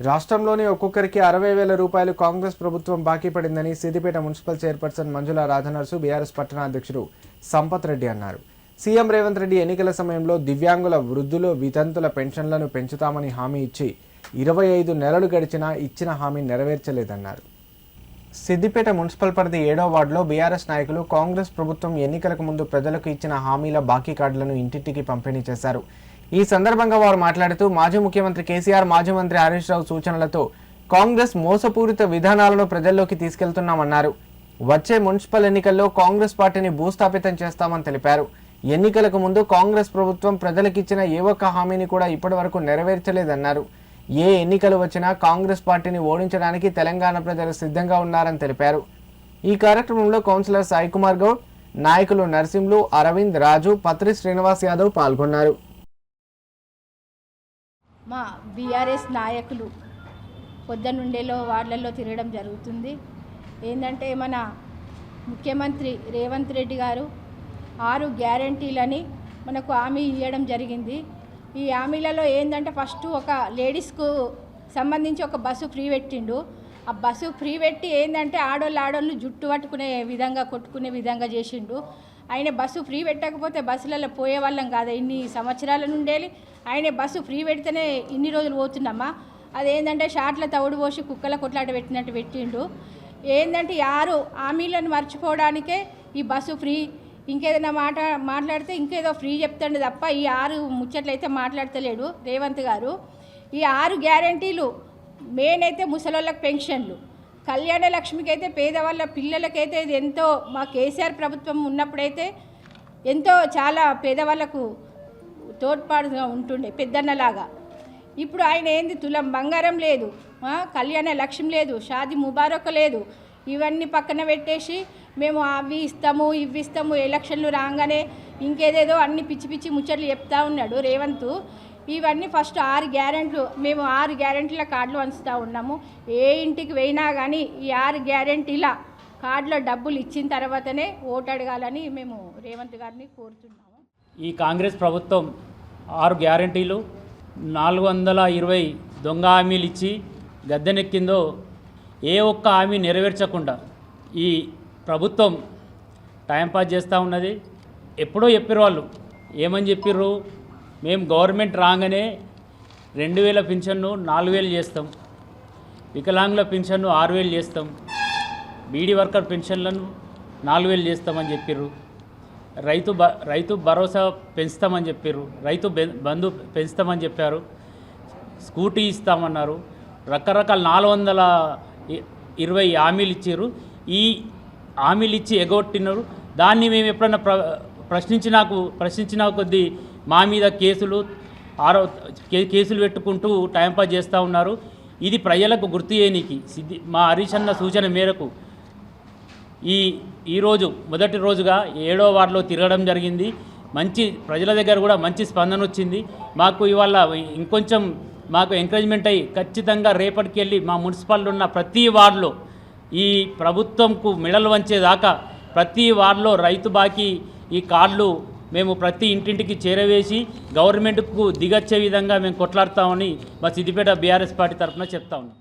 రాష్ట్రంలోని ఒక్కొక్కరికి 60,000 రూపాయలు కాంగ్రెస్ ప్రభుత్వం బాకీ పడిందని సిద్దిపేట మున్సిపల్ చైర్పర్సన్ మంజుల రాధనర్సు బీఆర్ఎస్ పట్టణ అధ్యక్షుడు సంపత్ రెడ్డి అన్నారు. సీఎం రేవంత్ రెడ్డి ఎన్నికల సమయంలో దివ్యాంగుల, వృద్ధుల, వితంతుల పెన్షన్లను పెంచుతామని హామీ ఇచ్చి 25 నెలలు గడిచినా ఇచ్చిన హామీ నెరవేర్చలేదన్నారు. సిద్దిపేట మున్సిపల్ పరిధి 7వ వార్డులో బీఆర్ఎస్ నాయకులు కాంగ్రెస్ ప్రభుత్వం ఎన్నికలకు ముందు ప్రజలకు ఇచ్చిన హామీల బాకీ కార్డులను ఇంటింటికి పంపిణీ చేశారు. ఈ సందర్భంగా వారు మాట్లాడుతూ మాజీ ముఖ్యమంత్రి కేసీఆర్, మాజీ మంత్రి హరీష్ రావు సూచనలతో కాంగ్రెస్ మోసపూరిత విధానాలను ప్రజల్లోకి తీసుకెళ్తున్నామన్నారు. వచ్చే మున్సిపల్ ఎన్నికల్లో కాంగ్రెస్ పార్టీని భూస్థాపితం చేస్తామని తెలిపారు. ఎన్నికలకు ముందు కాంగ్రెస్ ప్రభుత్వం ప్రజలకిచ్చిన ఏ ఒక్క హామీని కూడా ఇప్పటివరకు నెరవేర్చలేదన్నారు. ఏ ఎన్నికలు వచ్చినా కాంగ్రెస్ పార్టీని ఓడించడానికి తెలంగాణ ప్రజలు సిద్ధంగా ఉన్నారని తెలిపారు. ఈ కార్యక్రమంలో కౌన్సిలర్ సాయి కుమార్ గౌడ్, నాయకులు నర్సింలు, అరవింద్, రాజు, పత్రి శ్రీనివాస్ యాదవ్ పాల్గొన్నారు. మా బీఆర్ఎస్ నాయకులు పొద్దున్నుండేలో వార్డులలో తిరగడం జరుగుతుంది. ఏంటంటే మన ముఖ్యమంత్రి రేవంత్ రెడ్డి గారు 6 గ్యారంటీలని మనకు హామీ ఇవ్వడం జరిగింది. ఈ హామీలలో ఏంటంటే ఫస్ట్ ఒక లేడీస్కు సంబంధించి ఒక బస్సు ఫ్రీ పెట్టిండు. ఆ బస్సు ఫ్రీ పెట్టి ఏంటంటే ఆడోళ్ళు జుట్టు పట్టుకునే విధంగా కొట్టుకునే విధంగా చేసిండు. ఆయన బస్సు ఫ్రీ పెట్టకపోతే బస్సులలో పోయే వాళ్ళం కాదు. ఇన్ని సంవత్సరాల నుండేలి ఆయన బస్సు ఫ్రీ పెడితేనే ఇన్ని రోజులు పోతున్నామా. అదేంటంటే షాట్ల తవుడు పోసి కుక్కల కొట్లాట పెట్టినట్టు పెట్టిండు. ఏంటంటే 6 హామీలను మర్చిపోవడానికే ఈ బస్సు ఫ్రీ, ఇంకేదైనా మాట్లాడితే ఇంకేదో ఫ్రీ చెప్తాడు తప్ప ఈ 6 ముచ్చట్లయితే మాట్లాడతలేడు రేవంత్ గారు. ఈ 6 గ్యారంటీలు మెయిన్ అయితే ముసలోళ్ళకి పెన్షన్లు, కళ్యాణ లక్ష్మికి అయితే పేదవాళ్ళ పిల్లలకైతే ఇది ఎంతో, మా కేసీఆర్ ప్రభుత్వం ఉన్నప్పుడైతే ఎంతో చాలా పేదవాళ్ళకు తోడ్పాటుగా ఉంటుండే పెద్దన్నలాగా. ఇప్పుడు ఆయన ఏంది తులం బంగారం లేదు, కళ్యాణ లక్ష్మి లేదు, షాది ముబారక్ లేదు. ఇవన్నీ పక్కన పెట్టేసి మేము అవి ఇస్తాము ఇవి ఇస్తాము, ఎలక్షన్లు రాగానే ఇంకేదేదో అన్ని పిచ్చి పిచ్చి ముచ్చట్లు చెప్తా ఉన్నాడు రేవంత్. ఇవన్నీ ఫస్ట్ 6 గ్యారెంట్లు, మేము 6 గ్యారెంటీల కార్డులు పంచుతూ ఉన్నాము. ఏ ఇంటికి పోయినా కానీ ఈ 6 గ్యారెంటీల కార్డులో డబ్బులు ఇచ్చిన తర్వాతనే ఓటు అడగాలని మేము రేవంత్ గారిని కోరుతున్నాము. ఈ కాంగ్రెస్ ప్రభుత్వం 6 గ్యారెంటీలు 420 దొంగ హామీలు ఇచ్చి గద్దెనెక్కిందో ఏ ఒక్క హామీ నెరవేర్చకుండా ఈ ప్రభుత్వం టైంపాస్ చేస్తూ ఉన్నది. ఎప్పుడో చెప్పారు వాళ్ళు, ఏమని చెప్పిర్రు, మేము గవర్నమెంట్ రాగానే 2000 పింఛన్ను 4000 చేస్తాం, వికలాంగుల పింఛన్ను 6000 చేస్తాం, బీడీ వర్కర్ పెన్షన్లను 4000 చేస్తామని చెప్పిర్రు, రైతు భరోసా పెంచుతామని చెప్పారు, రైతు బంధు పెంచుతామని చెప్పారు, స్కూటీ ఇస్తామన్నారు, రకరకాల 420 హామీలు ఇచ్చారు. ఈ హామీలు ఇచ్చి ఎగొట్టినారు. దాన్ని మేము ఎప్పుడన్నా ప్రశ్నించిన కొద్దీ మా మీద కేసులు పెట్టుకుంటూ టైంపాస్ చేస్తూ ఉన్నారు. ఇది ప్రజలకు గుర్తు చేయనీకి మా హరీష్ అన్న సూచన మేరకు ఈరోజు మొదటి రోజుగా 7వ వార్డులో తిరగడం జరిగింది. మంచి ప్రజల దగ్గర కూడా మంచి స్పందన వచ్చింది. మాకు ఇవాళ ఇంకొంచెం మాకు ఎంకరేజ్మెంట్ అయ్యి ఖచ్చితంగా రేపటికి వెళ్ళి మా మున్సిపాలిటీ ఉన్న ప్రతి వార్డులో ఈ ప్రభుత్వంకు మెడలు వంచేదాకా ప్రతి వార్డులో రైతు బాకీ ఈ కార్డులు మేము ప్రతి ఇంటింటికి చేరవేసి గవర్నమెంట్కు దిగొచ్చే విధంగా మేము కొట్లాడతామని మా సిద్దిపేట బీఆర్ఎస్ పార్టీ తరఫున చెప్తా ఉన్నాం.